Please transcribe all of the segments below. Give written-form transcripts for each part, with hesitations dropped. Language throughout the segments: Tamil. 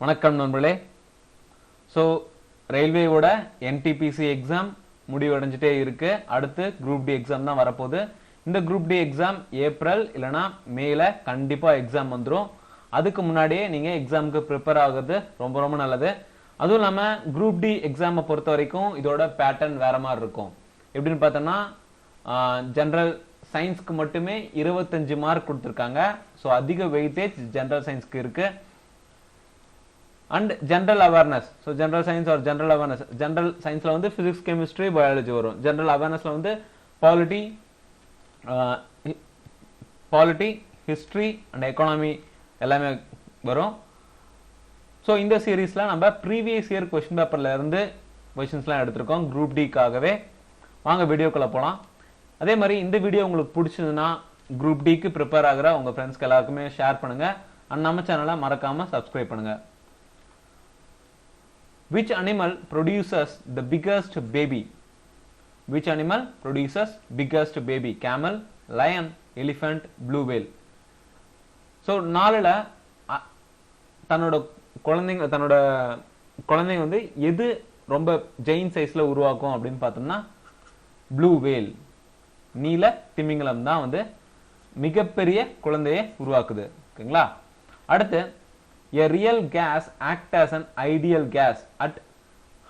வணக்கம் நண்பர்களே. ஸோ ரயில்வேயோட என்டிபிசி எக்ஸாம் முடிவடைஞ்சிட்டே இருக்கு. அடுத்து குரூப் டி எக்ஸாம் தான் வரப்போகுது. இந்த குரூப் டி எக்ஸாம் ஏப்ரல் இல்லைனா மேல கண்டிப்பா எக்ஸாம் வந்துடும். அதுக்கு முன்னாடியே நீங்க எக்ஸாமுக்கு ப்ரிப்பேர் ஆகுறது ரொம்ப ரொம்ப நல்லது. அதுவும் இல்லாம குரூப் டி எக்ஸாமை பொறுத்த வரைக்கும் இதோட பேட்டர்ன் வேற மாதிரி இருக்கும். எப்படின்னு பார்த்தோம்னா ஜெனரல் சயின்ஸ்க்கு மட்டுமே 25 மார்க் கொடுத்துருக்காங்க. ஸோ அதிக வெயிட்டேஜ் ஜெனரல் சயின்ஸ்க்கு இருக்கு. And general awareness, so general science or general awareness, general சயின்ஸ்ல வந்து பிசிக்ஸ், கெமிஸ்ட்ரி, பயாலஜி வரும். ஜெனரல் அவேர்னஸ்ல வந்து பாலிட்டி, ஹிஸ்டரி அண்ட் எக்கானமி எல்லாமே வரும். ஸோ இந்த சீரீஸ்ல நம்ம ப்ரீவியஸ் இயர் கொஸ்டின் பேப்பர்ல இருந்து கொஸ்டின்ஸ்லாம் எடுத்திருக்கோம் குரூப் டிக்காகவே. வாங்க வீடியோக்குள்ள போகலாம். அதே மாதிரி இந்த வீடியோ உங்களுக்கு பிடிச்சதுன்னா குரூப் டிக்கு ப்ரிப்பேர் ஆகிற உங்க ஃப்ரெண்ட்ஸ்க்கு எல்லாருக்குமே ஷேர் பண்ணுங்க. அண்ட் நம்ம சேனலை மறக்காம சப்ஸ்கிரைப் பண்ணுங்க. Which animal produces the biggest baby? Which animal produces biggest baby? Camel, lion, elephant, blue whale. So நாலுல தன்னோட குழந்தைங்க வந்து எது ரொம்ப ஜெயின் சைஸ்ல உருவாக்கும் அப்படின்னு பார்த்தோம்னா ப்ளூ வேல், நீல திமிங்கலம் தான் வந்து மிகப்பெரிய குழந்தையை உருவாக்குது. ஓகேங்களா? அடுத்து a real gas act as an ideal gas at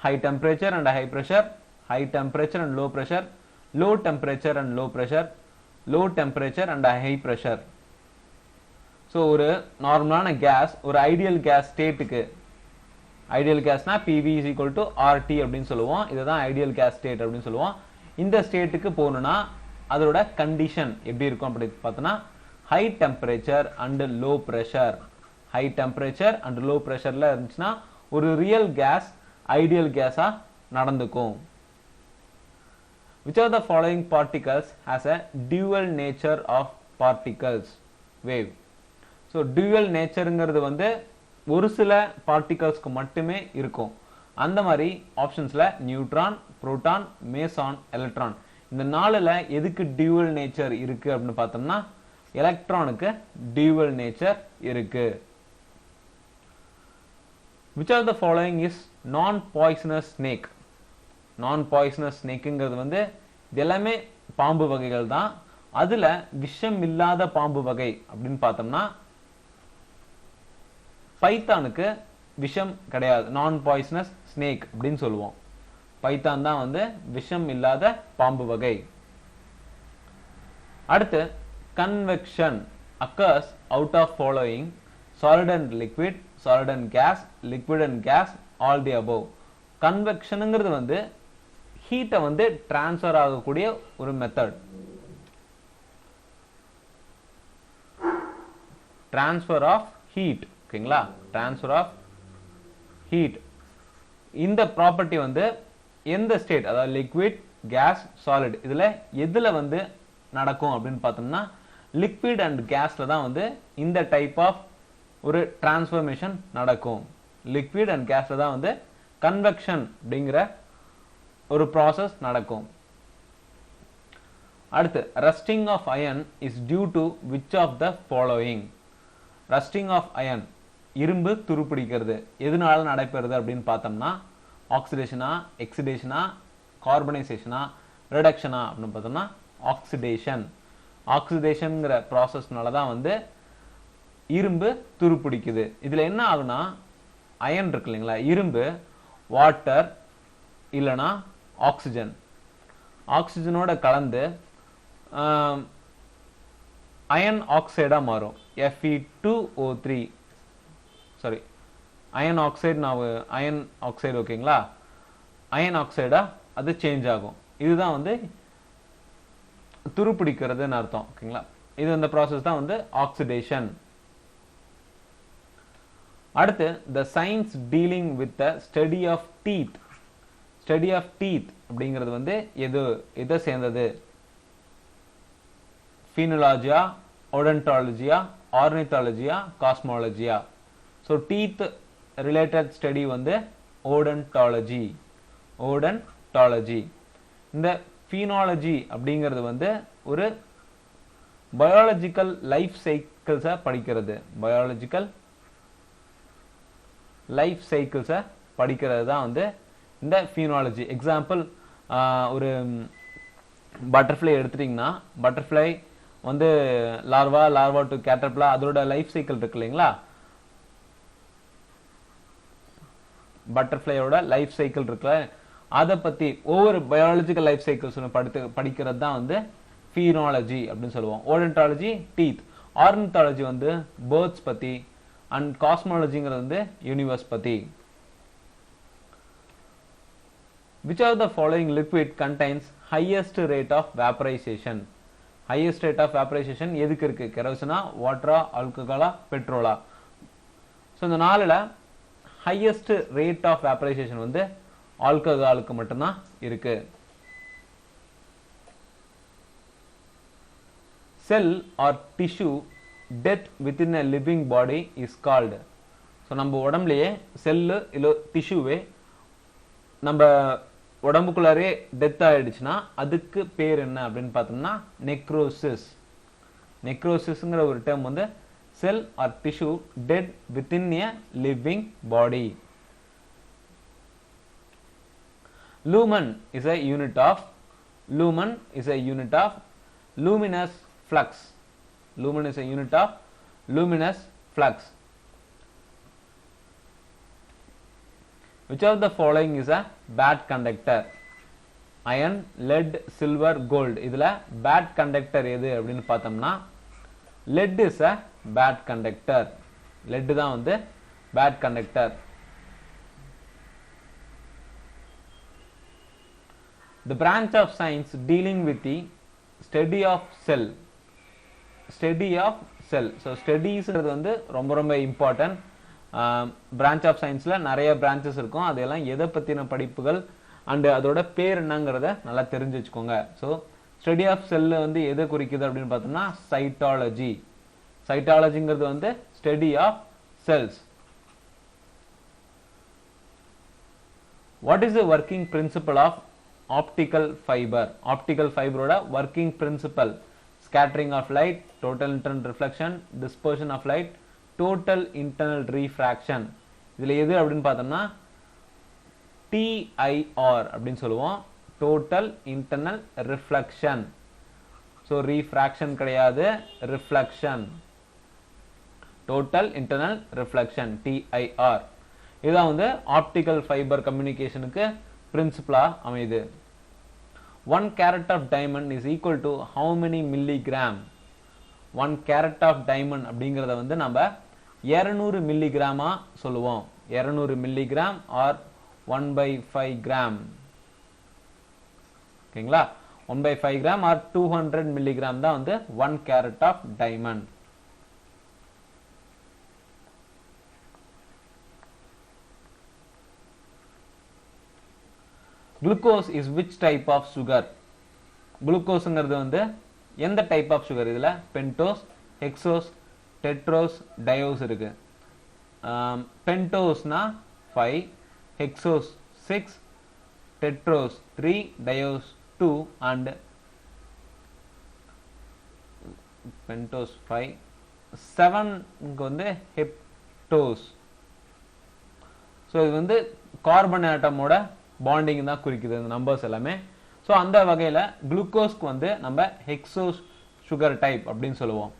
high temperature and high pressure, high temperature and low pressure, low temperature and low pressure, low temperature and high pressure. so ஒரு நார்மலான கேஸ் ஒரு ஐடியல் கேஸ் ஸ்டேட்டுக்கு, ideal கேஸ்னா PV is equal to RT அப்படின்னு சொல்லுவோம். இதுதான் ஐடியல் கேஸ் ஸ்டேட் அப்படின்னு சொல்லுவோம். இந்த ஸ்டேட்டுக்கு போகணும்னா அதோட கண்டிஷன் எப்படி இருக்கும் அப்படி பார்த்தோம்னா high temperature and low pressure. High temperature and low ப்ரெஷர்ல இருந்துச்சுன்னா ஒரு ரியல் கேஸ் ஐடியல் கேஸா நடந்துக்கும். Which of the following particles has a dual nature of particles? Wave. So dual natureங்கிறது வந்து ஒரு சில பார்ட்டிகல்ஸ்க்கு மட்டுமே இருக்கும். அந்த மாதிரி ஆப்ஷன்ஸ்ல நியூட்ரான், புரோட்டான், மேசான், எலக்ட்ரான், இந்த நாலுல எதுக்கு டியூவல் நேச்சர் இருக்கு அப்படின்னு பார்த்தோம்னா எலக்ட்ரானுக்கு டியூவல் நேச்சர் இருக்கு. Which of the following is non-poisonous snake? Non-poisonous snakeங்கிறது வந்து இது எல்லாமே பாம்பு வகைகள் தான். அதுல விஷம் இல்லாத பாம்பு வகை அப்படின்னு பார்த்தோம்னா பைத்தானுக்கு விஷம் கிடையாது. நான் பாய்சனஸ் ஸ்னேக் அப்படின்னு சொல்லுவோம். பைத்தான் தான் வந்து விஷம் இல்லாத பாம்பு வகை. அடுத்து convection occurs out of following: solid and liquid, solid and gas, liquid and gas, all the above. கன்வெக்ஷன்ங்கிறது வந்து ஹீட்டை வந்து டிரான்ஸ்ஃபர் ஆகக்கூடிய ஒரு மெத்தட். Transfer of heat. ஓகேங்களா? Transfer of heat. இந்த ப்ராப்பர்ட்டி வந்து எந்த ஸ்டேட், அதாவது லிக்விட், கேஸ், சாலிட், இதுல எதுல வந்து நடக்கும் அப்படின்னு பார்த்தோம்னா லிக்விட் அண்ட் கேஸ்ல தான் வந்து இந்த டைப் ஆஃப் ஒரு டிரான்ஸ்ஃபர்மேஷன் நடக்கும். லிக்விட் அண்ட் கேஸ்ல தான் வந்து கன்வெக்ஷன் அப்படிங்கிற ஒரு ப்ராசஸ் நடக்கும். அடுத்து rusting of iron is due to which of the following? Rusting of iron, இரும்பு துருப்பிடிக்கிறது, எதனால நடைபெறுது அப்படின்னு பார்த்தோம்னா ஆக்சிடேஷனா, எக்ஸிடேஷனா, கார்பனைசேஷனா, ரிடக்ஷனா அப்படின்னு பார்த்தோம்னா ஆக்சிடேஷன். ஆக்சிடேஷன்ங்கிற ப்ராசஸ்னால தான் வந்து இரும்பு துருப்பிடிக்குது. இதுல என்ன ஆகுனா அயன் இருக்கு இல்லைங்களா, இரும்பு வாட்டர் இல்லைனா ஆக்சிஜன், ஆக்சிஜனோட கலந்து அயன் ஆக்சைடா மாறும். Fe2O3, sorry iron oxide, iron oxide. ஓகேங்களா? அயன் ஆக்சைடா அது சேஞ்ச் ஆகும். இதுதான் வந்து துருப்பிடிக்கிறதுன்னு அர்த்தம். ஓகேங்களா? இது இந்த ப்ராசஸ் தான் வந்து ஆக்சிடேஷன். அடுத்து the science dealing with the study of teeth. study of teeth அப்படிங்கிறது வந்து எதை சேர்ந்தது? phenology, odontology, ornithology, cosmology. so teeth related study வந்து odontology. odontology. இந்த phenology அப்படிங்கிறது வந்து ஒரு பயாலஜிக்கல் லைஃப் சைக்கிள்ஸை படிக்கிறது. பயாலஜிக்கல் லைஃப் சைக்கிள்ஸை படிக்கிறது தான் வந்து இந்த ஃபீனாலஜி. எக்ஸாம்பிள், ஒரு பட்டர்ஃப்ளை எடுத்துட்டிங்கன்னா, பட்டர்ஃப்ளை வந்து லார்வா டு கேட்டர்பில்லா, அதோட லைஃப் சைக்கிள் இருக்கு இல்லைங்களா, பட்டர்ஃப்ளையோட லைஃப் சைக்கிள் இருக்குல்ல, அதை பற்றி ஒவ்வொரு பயாலஜிக்கல் லைஃப் சைக்கிள்ஸ் படிக்கிறது தான் வந்து ஃபீனாலஜி அப்படின்னு சொல்லுவோம். ஓடன்டாலஜி டீத், ஆர்னித்தாலஜி வந்து பேர்ட்ஸ் பற்றி, அண்ட் காஸ்மாலஜிங்கிறது வந்து யூனிவர்ஸ் பற்றி. Which of the following liquid contains highest rate of vaporization? Highest rate of vaporization எதுக்கு இருக்கு? கெரோசினா, வாட்டரா, ஆல்கஹாலா, பெட்ரோலா? ஸோ இந்த நாளில் highest rate of vaporization வந்து ஆல்கஹாலுக்கு மட்டும்தான் இருக்கு. Cell or tissue death within a living body is called. So நம்ம உடம்புலையே செல்லு இல்லை டிஷ்யூவே நம்ம உடம்புக்குள்ளாரே டெத் ஆயிடுச்சுன்னா அதுக்கு பேர் என்ன அப்படின்னு பார்த்தோம்னா நெக்ரோசிஸ். நெக்ரோசிஸ்ங்கிற ஒரு டேர்ம் வந்து cell or tissue dead within a living body. Lumen is a unit of luminous flux. Lumen is a unit of luminous flux. Which of the following is a bad conductor? Iron, lead, silver, gold. இதுல bad conductor எது அப்படின்னு பார்த்தோம்னா lead is a bad conductor. lead தான் வந்து bad conductor. The branch of science dealing with the study of cell. Study of cell. So studies வந்து ரொம்ப ரொம்ப இம்பார்ட்டன்ட். பிரான்ச் ஆஃப் சயின்ஸில் நிறைய பிரான்ச்சஸ் இருக்கும், அதெல்லாம் எதை பற்றின படிப்புகள் அண்டு அதோட பேர் என்னங்கிறத நல்லா தெரிஞ்சு வச்சுக்கோங்க. ஸோ ஸ்டடி ஆஃப் செல்லு வந்து எதை குறிக்குது அப்படின்னு பார்த்தோம்னா சைட்டாலஜி. சைட்டாலஜிங்கிறது வந்து study of cells. What is the working principle of optical fibre? Optical ஃபைபரோட working principle scattering of light, total internal reflection, dispersion of light, total internal refraction. இதில் எது அப்படின்னு பார்த்தோம்னா டிஐஆர் அப்படின்னு சொல்லுவோம், total internal reflection. So refraction கிடையாது, reflection, total internal reflection, TIR. இதுதான் வந்து ஆப்டிக்கல் ஃபைபர் கம்யூனிகேஷனுக்கு பிரின்சிபலாக அமையுது. 1 carat of diamond is equal to how many milligram? 1 carat of diamond அப்படிங்கிறத வந்து நம்ம 200 மில்லிகிராமா சொல்லுவோம். 200 மில்லிகிராம் ஆர் 1/5 கிராம். ஓகேங்களா? 1/5 கிராம் ஆர் 200 மில்லிகிராம் தான் வந்து 1 carat of diamond. Glucose is which type of sugar? குளுக்கோஸ்ங்கிறது வந்து எந்த டைப் ஆஃப் சுகர்? இதில் பென்டோஸ், ஹெக்ஸோஸ், டெட்ரோஸ், டயோஸ் இருக்கு. பென்டோஸ்னா 5, ஹெக்ஸோஸ் 6, டெட்ரோஸ் 3, டயோஸ் 2 அண்ட் பென்டோஸ் 5, 7 வந்து ஹெப்டோஸ். ஸோ இது வந்து கார்பன் ஆட்டமோட பாண்டிங் தான் குறிக்குது இந்த நம்பர்ஸ் எல்லாமே. ஸோ அந்த வகையில் குளுக்கோஸ்க்கு வந்து நம்ம ஹெக்ஸோஸ் சுகர் டைப் அப்படின்னு சொல்லுவோம்.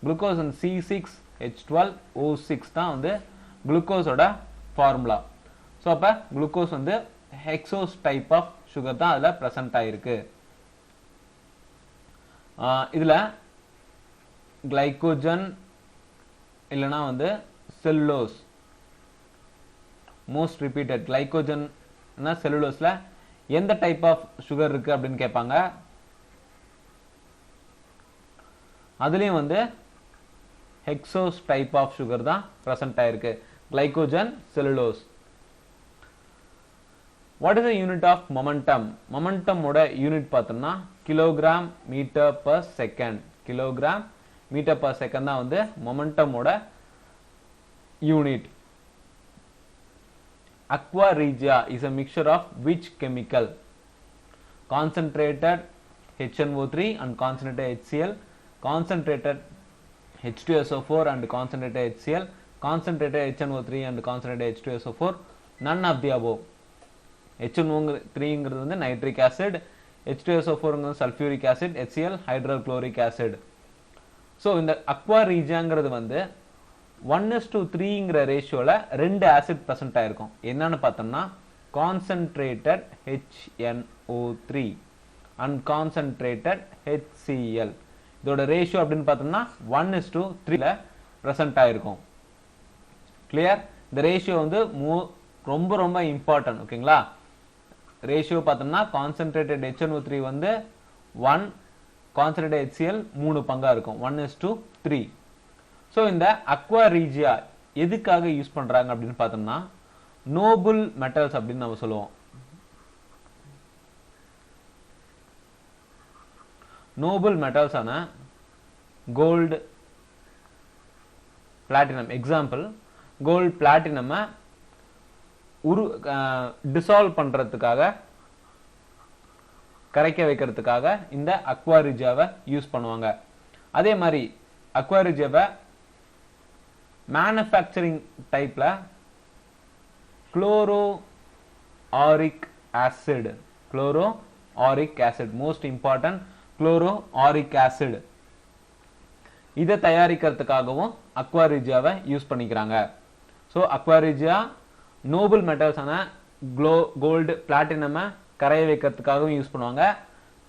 குளுக்கோஸ் வந்து C6H12O6 தான் வந்து குளுக்கோஸோட ஃபார்முலா. ஸோ அப்போ குளுக்கோஸ் வந்து ஹெக்ஸோஸ் டைப் ஆஃப் சுகர் தான் அதில் ப்ரெசன்ட் ஆகிருக்கு. இதில் கிளைகோஜன் இல்லைனா வந்து செல்லுலோஸ் மோஸ்ட் ரிப்பீட்டட். கிளைகோஜன்னா செல்லுலோஸில் எந்த டைப் ஆஃப் சுகர் இருக்கு அப்படின்னு கேட்பாங்க. அதுலயும் வந்து ஹெக்ஸோஸ் டைப் ஆஃப் சுகர் தான் பிரசன்ட் ஆயிருக்கு, glycogen, cellulose. What is the unit of momentum? மொமெண்டமோட யூனிட் பார்த்தோம்னா kilogram metre per second. Kilogram metre per second தான் வந்து மொமெண்டமோட unit. Aqua regia is a mixture of which chemical? Concentrated HNO3 and concentrated HCl, concentrated H2SO4 and concentrated HCl, concentrated HNO3 and concentrated H2SO4, none of the above. HNO3 வந்து nitric acid, H2SO4 sulfuric acid, HCl hydrochloric acid. So இந்த அக்வா ரீஜியாங்கிறது வந்து 1:3 ரேஷியோவில் 2 ஆசிட் ப்ரெசென்ட் ஆயிருக்கும். என்னன்னு பார்த்தோம்னா concentrated HNO3 and concentrated HCl. இதோட ரேஷியோ அப்படின்னு பார்த்தோம்னா 1:3 ப்ரெசென்ட் ஆயிருக்கும். கிளியர்? இந்த ரேஷியோ வந்து ரொம்ப ரொம்ப இம்பார்ட்டன்ட். ஓகேங்களா? ரேஷியோ பார்த்தோம்னா கான்சன்ட்ரேட்டட் HNO3 வந்து 1, கான்சன்ட்ரேட்டட் HCl 3 பங்கா இருக்கும். 1:3. ஸோ இந்த அக்வா ரீஜியா எதுக்காக யூஸ் பண்றாங்க அப்படின்னு பார்த்தோம்னா நோபல் மெட்டல்ஸ் அப்படின்னு நம்ம சொல்லுவோம். நோபல் மெட்டல்ஸ் ஆன gold, platinum. Example, gold, platinum dissolve பண்றதுக்காக, கரைக்க வைக்கிறதுக்காக இந்த அக்வா ரீஜியாவை யூஸ் பண்ணுவாங்க. அதே மாதிரி அக்வா ரீஜியாவை மேனுஃபேக்சரிங் டைப்ல chloroauric acid, chloroauric acid, most important chloroauric acid, இதை தயாரிக்கிறதுக்காகவும் அக்வா ரீஜியாவை யூஸ் பண்ணிக்கிறாங்க. ஸோ அக்வா ரீஜியா நோபல் மெட்டல்ஸான கோல்டு, பிளாட்டினம் கரைய வைக்கிறதுக்காகவும் யூஸ் பண்ணுவாங்க.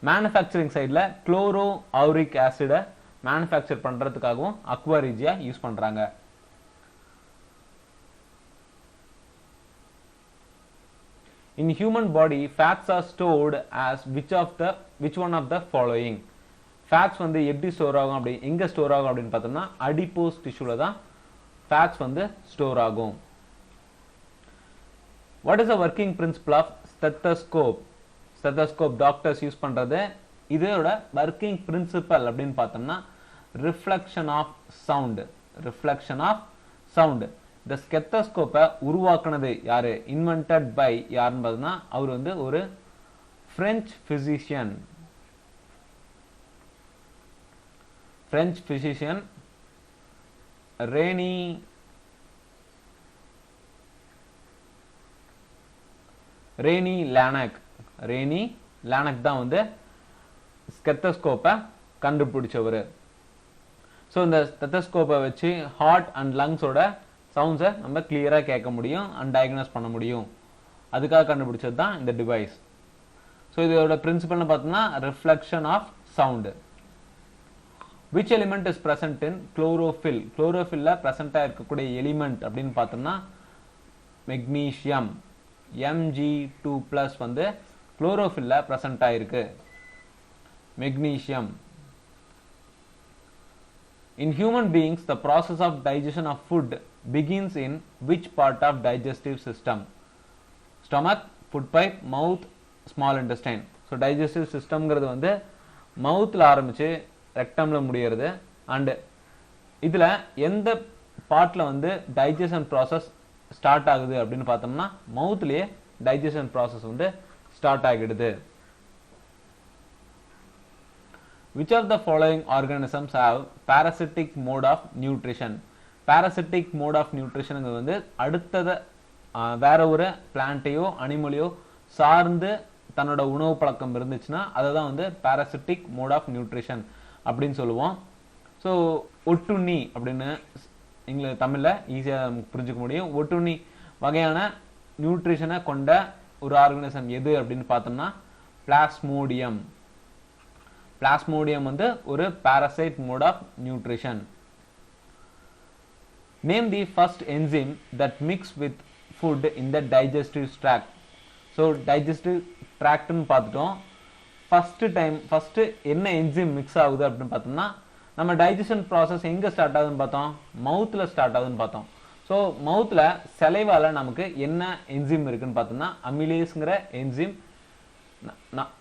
மேனுஃபேக்சரிங் சைடில் குளோரோ ஆரிக் ஆசிடை மேனுஃபேக்சர் பண்றதுக்காகவும் அக்வா ரீஜியா யூஸ் பண்றாங்க. In human body, fats are stored as which one of the following? Fats வந்து எப்படி ஸ்டோர் ஆகும், அப்படி எங்க ஸ்டோர் ஆகும் அப்படின்னு பார்த்தோம்னா அடிப்போஸ் டிஷ்யூல தான் fats வந்து ஸ்டோர் ஆகும். What is the working principle of stethoscope? Stethoscope doctors use பண்றது. இதோட working principle அப்படின்னு பார்த்தோம்னா reflection of sound. Reflection of sound. இந்த ஸ்டெத்தோஸ்கோப்பை உருவாக்குனது யாரு, இன்வென்டட் பை யாருன்னு பார்த்தோம்னா அவர் வந்து ஒரு French physician. French physician Rene Laennec. Rene Laennec தான் வந்து ஸ்டெத்தோஸ்கோப்பை கண்டுபிடிச்சவர். ஸோ இந்த ஸ்டெத்தோஸ்கோப்பை வச்சு ஹார்ட் அண்ட் லங்ஸோட சவுண்ட்ஸை நம்ம கிளியரா கேட்க முடியும் அண்ட் டயக்னோஸ் பண்ண முடியும். அதுக்காக கண்டுபிடிச்சது தான் இந்த டிவைஸ். ஸோ இதோட பிரின்சிபல்னு பார்த்தோம்னா reflection of sound. Which element is present in chlorophyll? குளோரோஃபில்ல பிரசன்டா இருக்கக்கூடிய எலிமெண்ட் அப்படின்னு பார்த்தோம்னா மெக்னீசியம். Mg2+ வந்து குளோரோஃபில்ல பிரசன்டா இருக்கு. Magnesium. In human beings, the process of digestion of food begins in which part of digestive system? Stomach, food pipe, mouth, small intestine. So digestive systemங்கிறது வந்து மவுத்ல ஆரம்பிச்சு ரெக்டம்ல முடியறது. அண்ட் இதுல எந்த பார்ட்ல வந்து டைஜஷன் ப்ராசஸ் ஸ்டார்ட் ஆகுது அப்படின்னு பார்த்தோம்னா மவுத்லயே டைஜஷன் ப்ராசஸ் வந்து ஸ்டார்ட் ஆகிடுது. Which of the following organisms have parasitic mode of nutrition? Parasitic mode of nutrition வந்து அடுத்தத வேற ஒரு பிளான்ட்டையோ அனிமலையோ சார்ந்து தன்னோட உணவு பழக்கம் இருந்துச்சுன்னா அதை தான் வந்து parasitic mode of nutrition அப்படின்னு சொல்லுவோம். ஸோ ஒட்டுண்ணி அப்படின்னு தமிழ்ல ஈஸியா புரிஞ்சுக்க முடியும். ஒட்டுண்ணி வகையான நியூட்ரிஷனை கொண்ட ஒரு ஆர்கனிசம் எது அப்படின்னு பார்த்தோம்னா பிளாஸ்மோடியம். பிளாஸ்மோடியம் வந்து ஒரு parasite mode of nutrition. Name the first enzyme that mix with food in the digestive tract. So digestive tract னு பார்த்துட்டோம். ஃபர்ஸ்ட் என்ன என்சைம் மிக்ஸ் ஆகுது அப்படின்னு பார்த்தோம்னா நம்ம டைஜஷன் ப்ராசஸ் எங்க ஸ்டார்ட் ஆகுதுன்னு பார்த்தோம், மவுத்ல ஸ்டார்ட் ஆகுதுன்னு பார்த்தோம். ஸோ மவுத்ல சலைவால நமக்கு என்ன என்சைம் இருக்குன்னு பார்த்தோம்னா அமிலேஸ்ங்கிற என்சைம்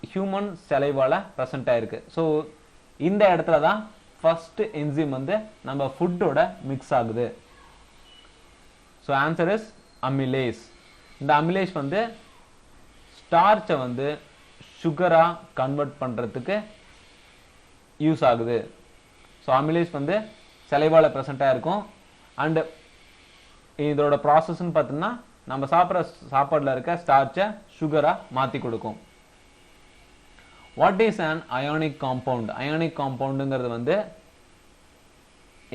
ஹியூமன் சலைவால பிரசன்ட் ஆயிருக்கு. ஸோ இந்த இடத்துல தான் ஃபர்ஸ்ட் என்சைம் வந்து நம்ம ஃபுட்டோட மிக்ஸ் ஆகுது. So answer is amylase. இந்த அமிலேஸ் வந்து ஸ்டார்ச்சை வந்து சுகரா கன்வெர்ட் பண்றதுக்கு யூஸ் ஆகுது. ஸோ அமிலேஸ் வந்து சலைவால பிரசன்டா இருக்கும். அண்ட் இதோட ப்ராசஸ்ன்னு பார்த்தோம்னா நம்ம சாப்பிட்ற சாப்பாடுல இருக்க ஸ்டார்ச்சை சுகரா மாத்தி கொடுக்கும். What is an ionic compound? Ionic காம்பவுண்டுங்கிறது வந்து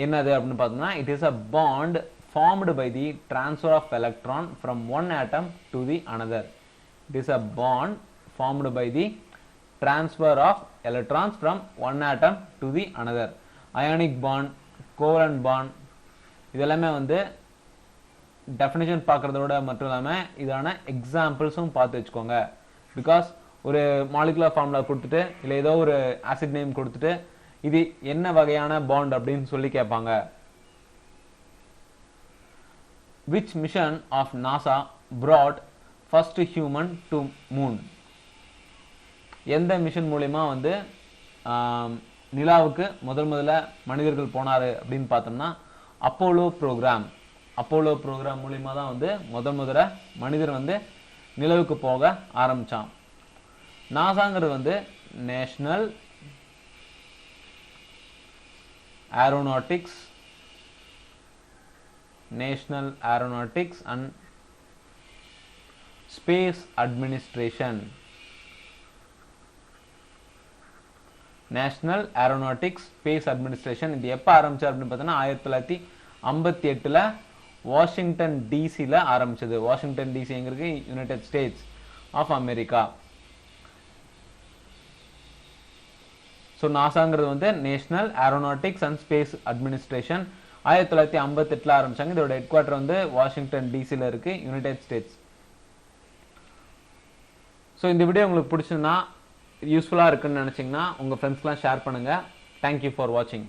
என்னது அப்படின்னு பார்த்தோம்னா it is a bond formed by the transfer of electron from one atom to the another. It is a bond formed by the transfer of electrons from one atom to the another. Ionic bond, covalent bond இதெல்லாமே வந்து டெஃபினிஷன் பார்க்கறதோட மட்டும் இல்லாமல் இதான எக்ஸாம்பிள்ஸும் பார்த்து வச்சுக்கோங்க. பிகாஸ் ஒரு மாலிகுலர் ஃபார்முலா கொடுத்துட்டு இல்லை ஏதோ ஒரு ஆசிட் நேம் கொடுத்துட்டு இது என்ன வகையான பாண்ட் அப்படின்னு சொல்லி கேட்பாங்க. Which mission of NASA brought first human to moon? எந்த மிஷன் மூலமா வந்து நிலாவுக்கு முதல்ல மனிதர்கள் போனாரு அப்படின்னு பார்த்தோம்னா அப்போலோ ப்ரோக்ராம். அப்போலோ ப்ரோக்ராம் மூலமா தான் வந்து முதல்ல மனிதர் வந்து நிலவுக்கு போக ஆரம்பிச்சான். நாசாங்கிறது வந்து national Aeronautics and Space Administration. National aeronautics space administration இது எப்போ ஆரம்பிச்சார் அப்படின்னு பார்த்தோன்னா 1958 வாஷிங்டன் டிசியில் ஆரம்பிச்சது. வாஷிங்டன் டிசி எங்க இருக்கு? United States of America. So நாசாங்கிறது வந்து National Aeronautics and Space Administration 1958 ஆரம்பிச்சாங்க. இதோட ஹெட் குவார்டர் வந்து வாஷிங்டன் டிசியில் இருக்கு, யுனைடெட் ஸ்டேட்ஸ். ஸோ இந்த வீடியோ உங்களுக்கு பிடிச்சிருந்தா யூஸ்ஃபுல்லாக இருக்குன்னு நினச்சிங்கன்னா உங்கள் ஃப்ரெண்ட்ஸ்லாம் ஷேர் பண்ணுங்கள். தேங்க்யூ ஃபார் வாட்சிங்.